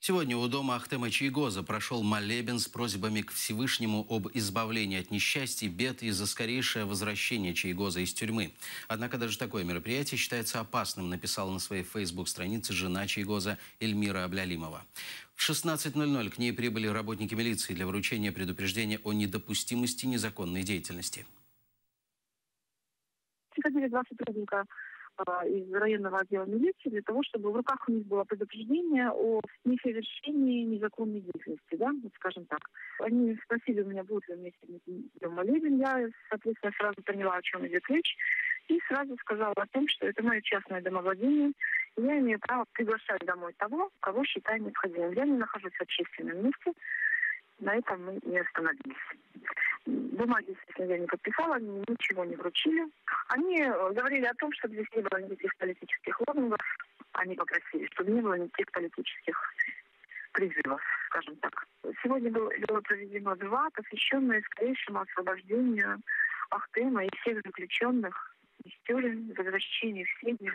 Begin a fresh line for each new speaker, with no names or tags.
Сегодня у дома Ахтема Чийгоза прошел молебен с просьбами к Всевышнему об избавлении от несчастий, бед и за скорейшее возвращение Чийгоза из тюрьмы. Однако даже такое мероприятие считается опасным, написала на своей фейсбук-странице жена Чийгоза Эльмира Аблялимова. В 16:00 к ней прибыли работники милиции для вручения предупреждения о недопустимости незаконной деятельности.
Приходили два сотрудника из районного отдела милиции для того, чтобы в руках у них было предупреждение о несовершении незаконной деятельности, да, вот скажем так. Они спросили у меня, будет ли вместе молебен. Я, соответственно, сразу поняла, о чем идет речь, и сразу сказала о том, что это мое частное домовладение, и я имею право приглашать домой того, кого считаю необходимым. Я не нахожусь в общественном месте, на этом мы не остановились. Бумаги, естественно, я не подписала, они ничего не вручили. Они говорили о том, что здесь не было никаких политических лозунгов. Они попросили, чтобы не было никаких политических призывов, скажем так. Сегодня было проведено два, посвященные скорейшему освобождению Ахтема и всех заключенных из тюрем, возвращению в семьи.